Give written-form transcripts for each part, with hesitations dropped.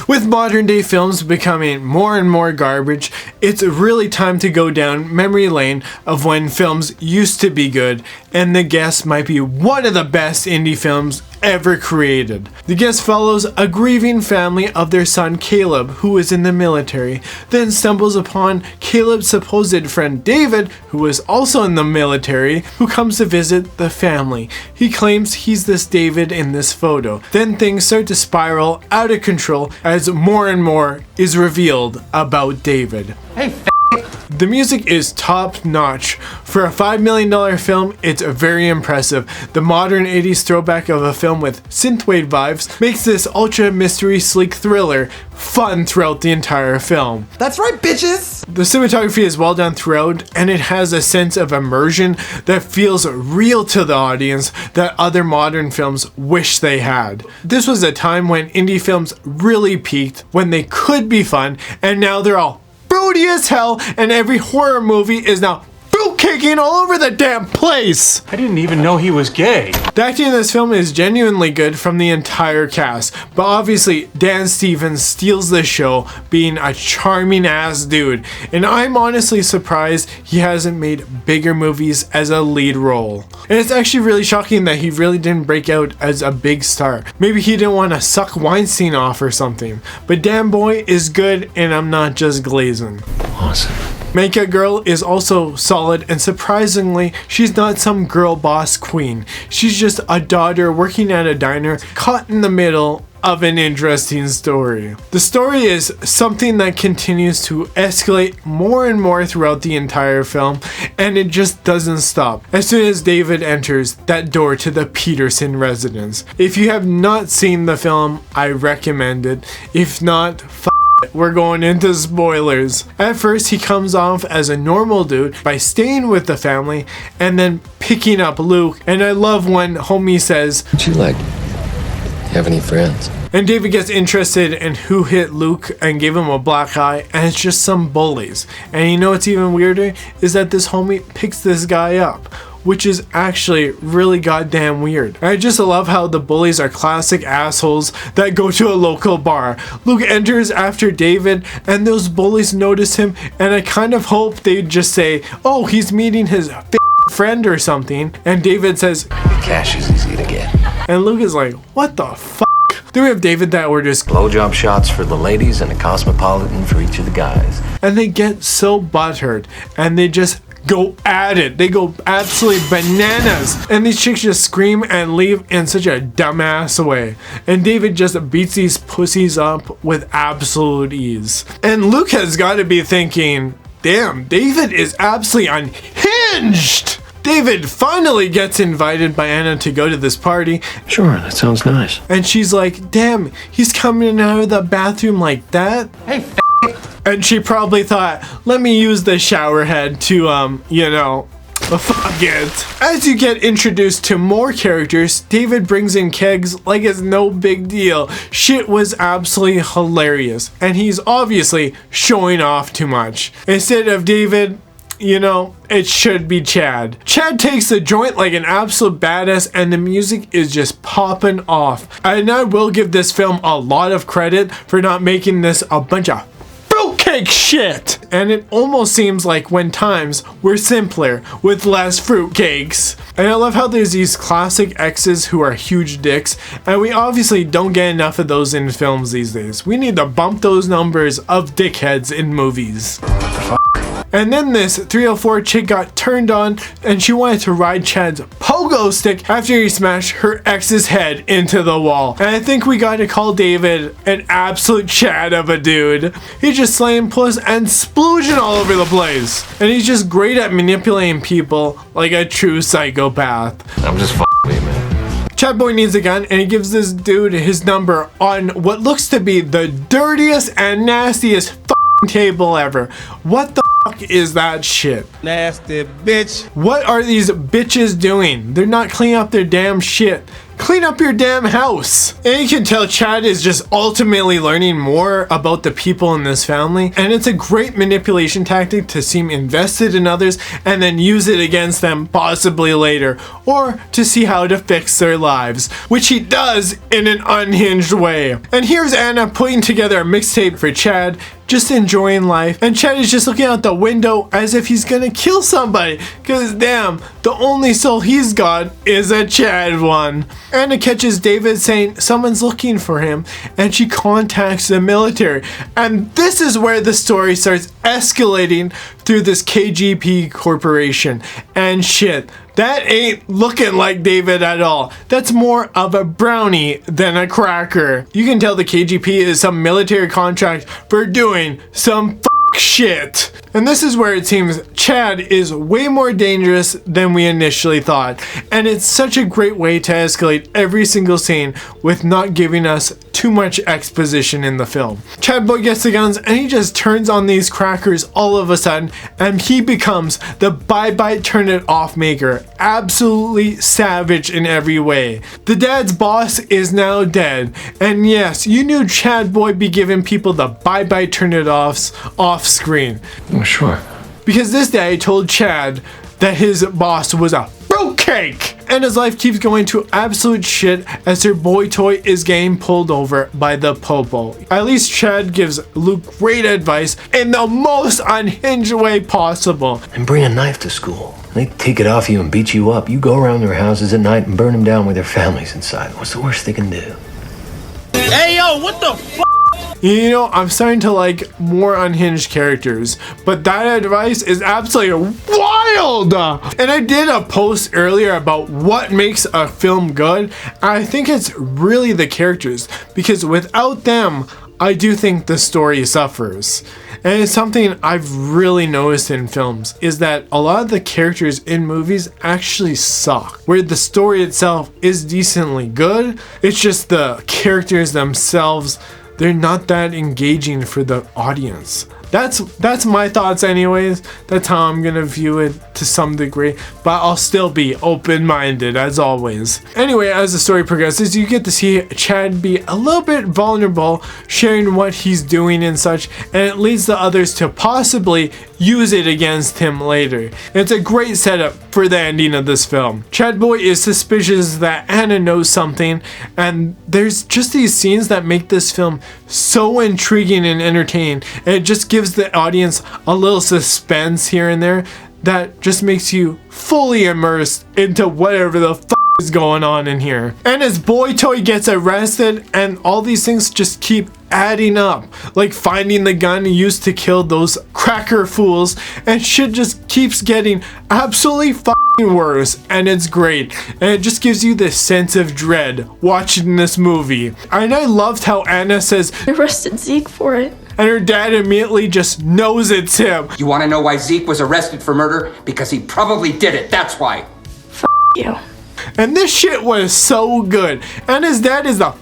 With modern day films becoming more and more garbage, it's really time to go down memory lane of when films used to be good, and The Guest might be one of the best indie films ever created. The Guest follows a grieving family of their son Caleb, who is in the military, then stumbles upon Caleb's supposed friend David, who is also in the military, who comes to visit the family. He claims he's this David in this photo. Then things start to spiral out of control as more and more is revealed about David. Hey, the music is top notch. For a $5 million film, it's very impressive. The modern 80s throwback of a film with synthwave vibes makes this ultra mystery sleek thriller fun throughout the entire film. That's right, bitches! The cinematography is well done throughout, and it has a sense of immersion that feels real to the audience that other modern films wish they had. This was a time when indie films really peaked, when they could be fun, and now they're all fruity as hell, and every horror movie is now kicking all over the damn place. I didn't even know he was gay. The acting in this film is genuinely good from the entire cast, but obviously Dan Stevens steals the show, being a charming ass dude, and I'm honestly surprised he hasn't made bigger movies as a lead role. And it's actually really shocking that he really didn't break out as a big star. Maybe he didn't want to suck Weinstein off or something, but damn boy is good, and I'm not just glazing. Awesome. Makeup Girl is also solid, and surprisingly, she's not some girl boss queen. She's just a daughter working at a diner, caught in the middle of an interesting story. The story is something that continues to escalate more and more throughout the entire film, and it just doesn't stop as soon as David enters that door to the Peterson residence. If you have not seen the film, I recommend it. If not, we're going into spoilers. At first, he comes off as a normal dude by staying with the family and then picking up Luke. And I love when homie says, "What you like? You have any friends?" And David gets interested in who hit Luke and gave him a black eye, and it's just some bullies. And you know what's even weirder is that this homie picks this guy up, which is actually really goddamn weird. I just love how the bullies are classic assholes that go to a local bar. Luke enters after David, and those bullies notice him, and I kind of hope they'd just say, oh, he's meeting his friend or something, and David says, Cash is easy to get. And Luke is like, what the fuck? Then we have David that orders blowjob shots for the ladies and a cosmopolitan for each of the guys. And they get so butthurt, and they just go at it. They go absolutely bananas, and these chicks just scream and leave in such a dumbass way, and David just beats these pussies up with absolute ease. And Luke has got to be thinking, damn, David is absolutely unhinged. David finally gets invited by Anna to go to this party. Sure, that sounds nice. And she's like, damn, he's coming out of the bathroom like that? Hey, and she probably thought, let me use the shower head to, fuck it. As you get introduced to more characters, David brings in kegs like it's no big deal. Shit was absolutely hilarious, and he's obviously showing off too much. Instead of David, it should be Chad. Chad takes the joint like an absolute badass, and the music is just popping off. And I will give this film a lot of credit for not making this a bunch of fruitcake shit. And it almost seems like when times were simpler with less fruitcakes. And I love how there's these classic exes who are huge dicks, and we obviously don't get enough of those in films these days. We need to bump those numbers of dickheads in movies. And then this 304 chick got turned on, and she wanted to ride Chad's pogo stick after he smashed her ex's head into the wall. And I think we gotta call David an absolute Chad of a dude. He's just slaying puss and splooging all over the place. And he's just great at manipulating people like a true psychopath. I'm just f***ing you, man. Chad Boy needs a gun, and he gives this dude his number on what looks to be the dirtiest and nastiest table ever. What the fuck is that shit? nasty bitch. What are these bitches doing? They're not cleaning up their damn shit. clean up your damn house. And you can tell Chad is just ultimately learning more about the people in this family, and it's a great manipulation tactic to seem invested in others and then use it against them possibly later, or to see how to fix their lives, which he does in an unhinged way. And here's Anna putting together a mixtape for Chad, just enjoying life, and Chad is just looking out the window as if he's gonna kill somebody, cause damn, the only soul he's got is a Chad one. Anna catches David saying someone's looking for him, and she contacts the military, and this is where the story starts escalating through this KGB corporation, and shit, that ain't looking like David at all. That's more of a brownie than a cracker. You can tell the KGB is some military contract for doing some shit. And this is where it seems Chad is way more dangerous than we initially thought. And it's such a great way to escalate every single scene with not giving us too much exposition in the film. Chad Boy gets the guns and he just turns on these crackers all of a sudden, and he becomes the bye-bye turn it off maker. Absolutely savage in every way. The dad's boss is now dead. And yes, you knew Chad Boy be giving people the bye-bye turn it offs off screen. Sure. Because this daddy told Chad that his boss was a fruitcake, and his life keeps going to absolute shit as their boy toy is getting pulled over by the popo. At least Chad gives Luke great advice in the most unhinged way possible. And bring a knife to school. They take it off you and beat you up. You go around their houses at night and burn them down with their families inside. What's the worst they can do? Hey, yo, what the f***? You know, I'm starting to like more unhinged characters, but that advice is absolutely wild! And I did a post earlier about what makes a film good, and I think it's really the characters, because without them, I do think the story suffers. And it's something I've really noticed in films, is that a lot of the characters in movies actually suck. Where the story itself is decently good, it's just the characters themselves, they're not that engaging for the audience. That's my thoughts anyways. That's how I'm gonna view it to some degree, but I'll still be open-minded as always. Anyway, as the story progresses, you get to see Chad be a little bit vulnerable, sharing what he's doing and such, and it leads the others to possibly use it against him later. It's a great setup for the ending of this film. Chad Boy is suspicious that Anna knows something, and there's just these scenes that make this film so intriguing and entertaining, and it just gives the audience a little suspense here and there that just makes you fully immersed into whatever the is going on in here. And his boy toy gets arrested, and all these things just keep adding up, like finding the gun used to kill those cracker fools, and shit just keeps getting absolutely worse, and it's great, and it just gives you this sense of dread watching this movie. And I loved how Anna says, "I arrested Zeke for it." And her dad immediately just knows it's him. You want to know why Zeke was arrested for murder? Because he probably did it, that's why. You. And this shit was so good, and his dad is the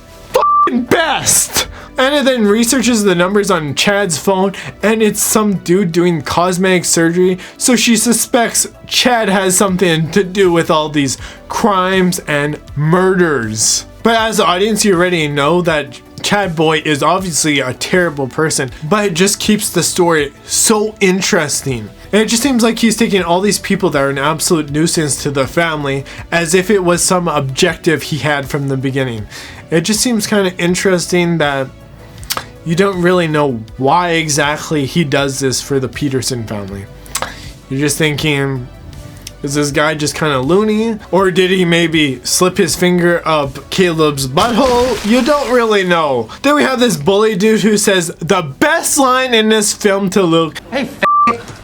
best. Anna then researches the numbers on Chad's phone, and it's some dude doing cosmetic surgery, so she suspects Chad has something to do with all these crimes and murders. But as the audience, you already know that Chad Boy is obviously a terrible person, but it just keeps the story so interesting. And it just seems like he's taking all these people that are an absolute nuisance to the family as if it was some objective he had from the beginning. It just seems kind of interesting that you don't really know why exactly he does this for the Peterson family. You're just thinking, is this guy just kind of loony? Or did he maybe slip his finger up Caleb's butthole? You don't really know. Then we have this bully dude who says the best line in this film to Luke. Hey,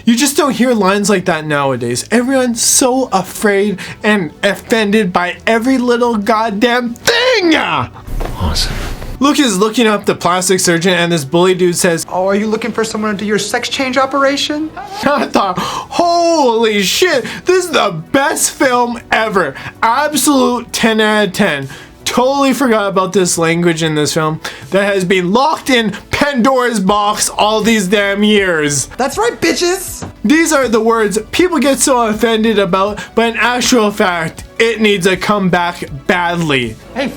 You just don't hear lines like that nowadays. Everyone's so afraid and offended by every little goddamn thing! Awesome. Luke is looking up the plastic surgeon, and this bully dude says, "Oh, are you looking for someone to do your sex change operation?" I thought, holy shit, this is the best film ever. Absolute 10 out of 10. Totally forgot about this language in this film that has been locked in Pandora's box all these damn years. That's right, bitches! These are the words people get so offended about, but in actual fact, it needs a comeback badly. Hey,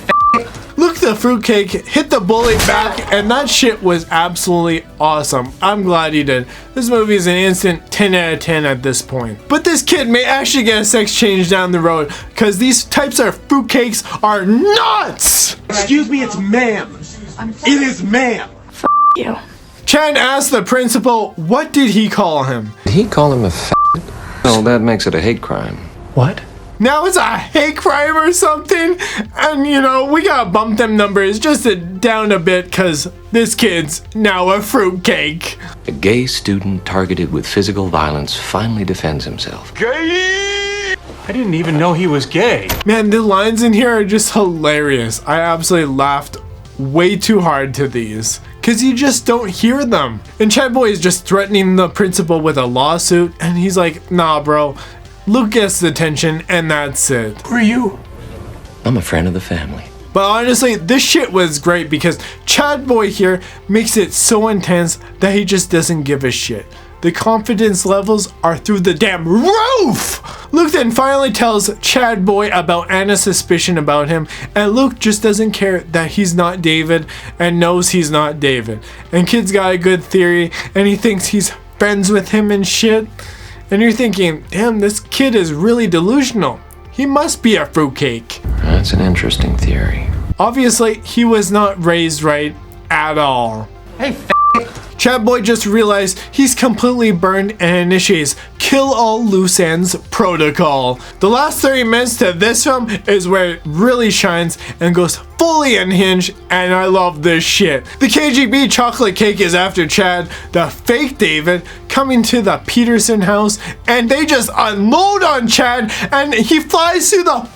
Luke the fruitcake hit the bully back, and that shit was absolutely awesome. I'm glad he did. This movie is an instant 10 out of 10 at this point. But this kid may actually get a sex change down the road, because these types of fruitcakes are nuts! Excuse me, it's ma'am. It is ma'am. You. Chad asked the principal, what did he call him? Did he call him a Well, that makes it a hate crime. What? Now it's a hate crime or something, and you know, we gotta bump them numbers just down a bit because this kid's now a fruitcake. A gay student targeted with physical violence finally defends himself. I didn't even know he was gay. Man, the lines in here are just hilarious. I absolutely laughed way too hard to these because you just don't hear them. And Chad Boy is just threatening the principal with a lawsuit, and he's like, nah bro, Luke gets the attention and that's it. Who are you? I'm a friend of the family. But honestly, this shit was great because Chad Boy here makes it so intense that he just doesn't give a shit. The confidence levels are through the damn roof! Luke then finally tells Chad Boy about Anna's suspicion about him, and Luke just doesn't care that he's not David and knows he's not David. And kid's got a good theory and he thinks he's friends with him and shit. And you're thinking, damn, this kid is really delusional. He must be a fruitcake. That's an interesting theory. Obviously, he was not raised right at all. Hey, Chad Boy just realized he's completely burned and initiates kill all loose ends protocol. The last 30 minutes to this film is where it really shines and goes fully unhinged, and I love this shit. The KGB chocolate cake is after Chad, the fake David, coming to the Peterson house, and they just unload on Chad and he flies through the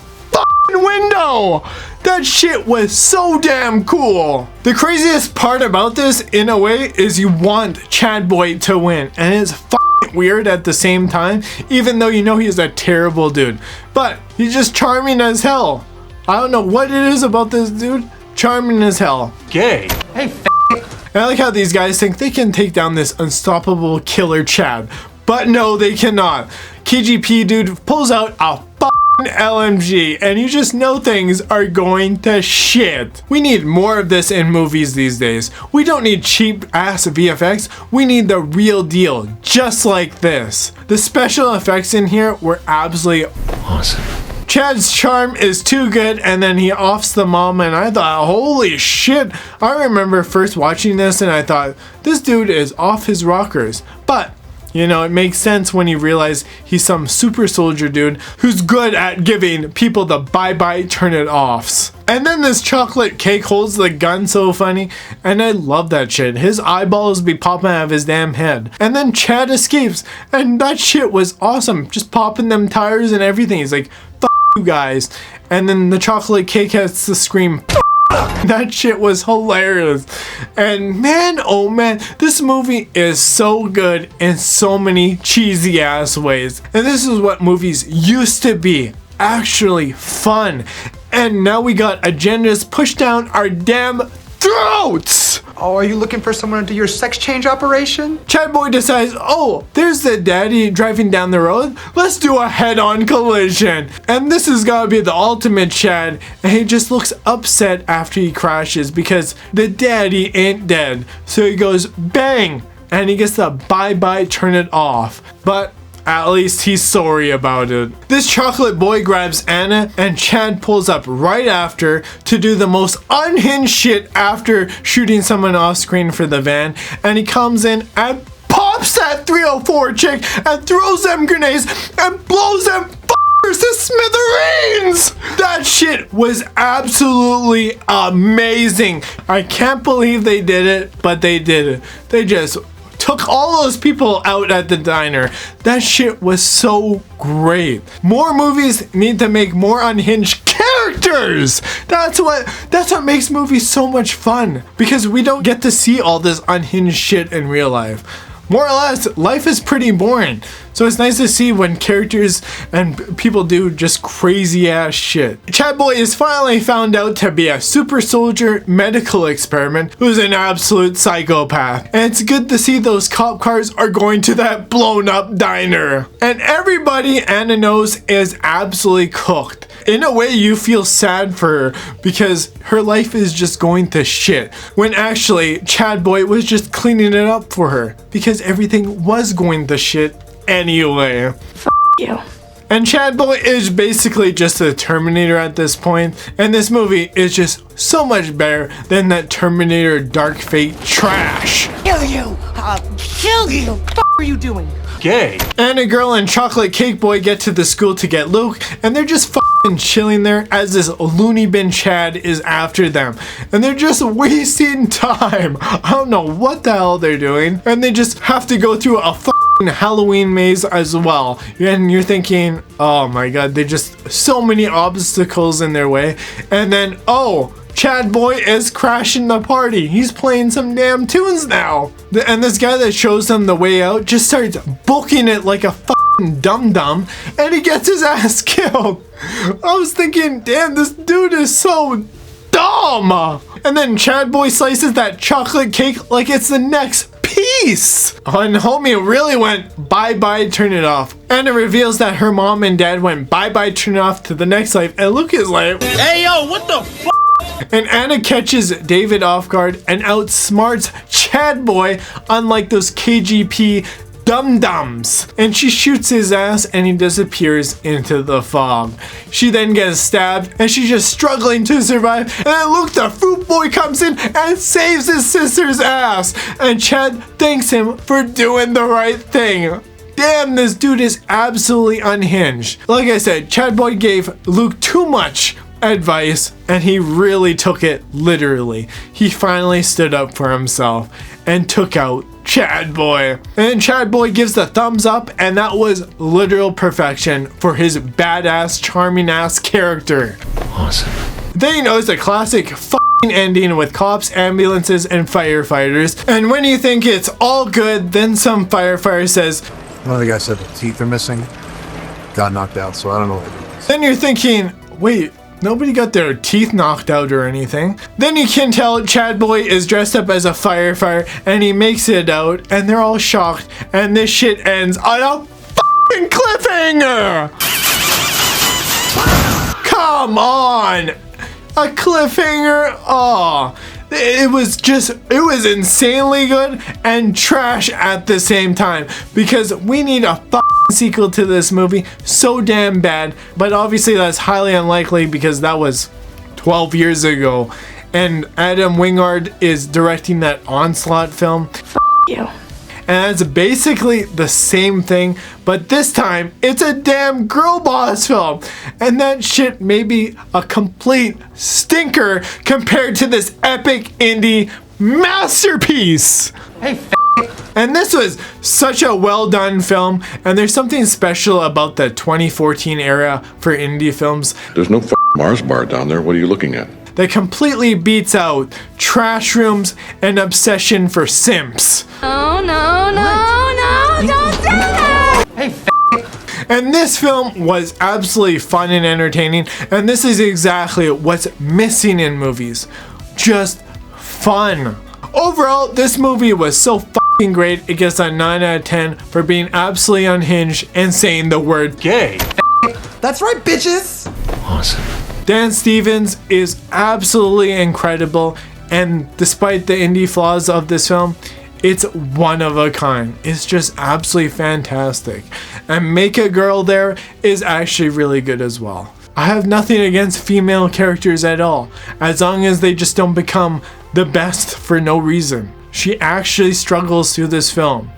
window. That shit was so damn cool. The craziest part about this, in a way, is you want Chad Boy to win, and it's weird at the same time, even though you know he's a terrible dude. But he's just charming as hell. I don't know what it is about this dude. Charming as hell. Gay. hey, And I like how these guys think they can take down this unstoppable killer Chad. But no, they cannot. KGP dude pulls out a LMG, and you just know things are going to shit. We need more of this in movies these days. We don't need cheap ass VFX, we need the real deal, just like this. The special effects in here were absolutely Awesome. Chad's charm is too good, and then he offs the mom, and I thought, holy shit. I remember first watching this and I thought, this dude is off his rockers. But you know, it makes sense when you realize he's some super soldier dude who's good at giving people the bye-bye turn it offs. And then this chocolate cake holds the gun so funny, and I love that shit. His eyeballs be popping out of his damn head. And then Chad escapes, and that shit was awesome. Just popping them tires and everything. He's like, fuck you guys. And then the chocolate cake has to scream, that shit was hilarious. And man, oh man, this movie is so good in so many cheesy ass ways. And this is what movies used to be. Actually fun. And now we got agendas pushed down our damn throats. Oh, are you looking for someone to do your sex change operation? Chad Boy decides, oh, there's the daddy driving down the road. Let's do a head-on collision. And this has got to be the ultimate Chad. And he just looks upset after he crashes because the daddy ain't dead. So he goes bang, and he gets the bye-bye turn it off. But at least he's sorry about it. This chocolate boy grabs Anna, and Chad pulls up right after to do the most unhinged shit after shooting someone off screen for the van. And he comes in and pops that 304 chick and throws them grenades and blows them to smithereens. That shit was absolutely amazing. I can't believe they did it, but they did it. They just took all those people out at the diner. That shit was so great. More movies need to make more unhinged characters. That's what makes movies so much fun, because we don't get to see all this unhinged shit in real life. More or less, life is pretty boring. So it's nice to see when characters and people do just crazy ass shit. Chad Boy is finally found out to be a super soldier medical experiment who's an absolute psychopath. And it's good to see those cop cars are going to that blown up diner. And everybody Anna knows is absolutely cooked. In a way, you feel sad for her because her life is just going to shit. When actually, Chad Boy was just cleaning it up for her because everything was going to shit anyway. F you. And Chad Boy is basically just a Terminator at this point, and this movie is just so much better than that Terminator Dark Fate trash. Kill you! I'll kill you! What the f are you doing? Gay. Anna Girl and Chocolate Cake Boy get to the school to get Luke, and they're just f***ing chilling there as this loony bin Chad is after them. And they're just wasting time. I don't know what the hell they're doing. And they just have to go through a f***ing Halloween maze as well. And you're thinking, oh my god, there's just so many obstacles in their way. And then, oh, Chad Boy is crashing the party. He's playing some damn tunes now. And this guy that shows them the way out just starts booking it like a fucking dum-dum, and he gets his ass killed. I was thinking, damn, this dude is so dumb. And then Chad Boy slices that chocolate cake like it's the next piece. And homie really went bye-bye, turn it off. And it reveals that her mom and dad went bye-bye, turn it off to the next life. And Luke is like, Hey, yo, what the f? and Anna catches David off guard and outsmarts Chad Boy, unlike those KGP dum-dums. And she shoots his ass and he disappears into the fog. She then gets stabbed and she's just struggling to survive. And then Luke the fruit boy comes in and saves his sister's ass. And Chad thanks him for doing the right thing. Damn, this dude is absolutely unhinged. Like I said, Chad Boy gave Luke too much advice and he really took it literally. He finally stood up for himself and took out Chad Boy. And Chad Boy gives the thumbs up, and that was literal perfection for his badass, charming ass character. Awesome. Then you know it's a classic f***ing ending with cops, ambulances, and firefighters. And when you think it's all good, then some firefighter says, One of the guys said the teeth are missing. Got knocked out, so I don't know what it is. Then you're thinking, wait, nobody got their teeth knocked out or anything. Then you can tell Chad Boy is dressed up as a firefighter and he makes it out and they're all shocked and this shit ends on a f***ing cliffhanger! Come on! A cliffhanger? Oh, it was insanely good and trash at the same time because we need a f***ing sequel to this movie so damn bad, but obviously that's highly unlikely because that was 12 years ago and Adam Wingard is directing that Onslaught film. F you. And it's basically the same thing, but this time it's a damn girl boss film. And that shit may be a complete stinker compared to this epic indie masterpiece. Hey, And this was such a well done film, and there's something special about the 2014 era for indie films There's no Mars bar down there. What are you looking at? that completely beats out Trash Rooms and Obsession for Simps. Oh, no, no, no, don't do that! hey, And this film was absolutely fun and entertaining, and this is exactly what's missing in movies. Just fun. Overall, this movie was so fucking great, it gets a 9 out of 10 for being absolutely unhinged and saying the word Gay. That's right, bitches! Awesome. Dan Stevens is absolutely incredible, and despite the indie flaws of this film, it's one of a kind. It's just absolutely fantastic. And Make a Girl There is actually really good as well. I have nothing against female characters at all, as long as they just don't become the best for no reason. She actually struggles through this film,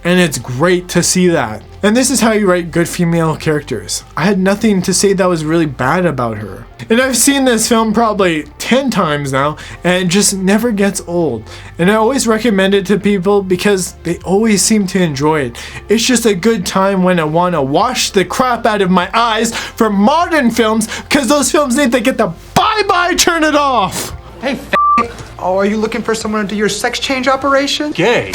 and it's great to see that. And this is how you write good female characters. I had nothing to say that was really bad about her. And I've seen this film probably 10 times now, and it just never gets old. And I always recommend it to people because they always seem to enjoy it. It's just a good time when I want to wash the crap out of my eyes for modern films, because those films need to get the bye-bye, turn it off. hey, Oh, are you looking for someone to do your sex change operation? Gay.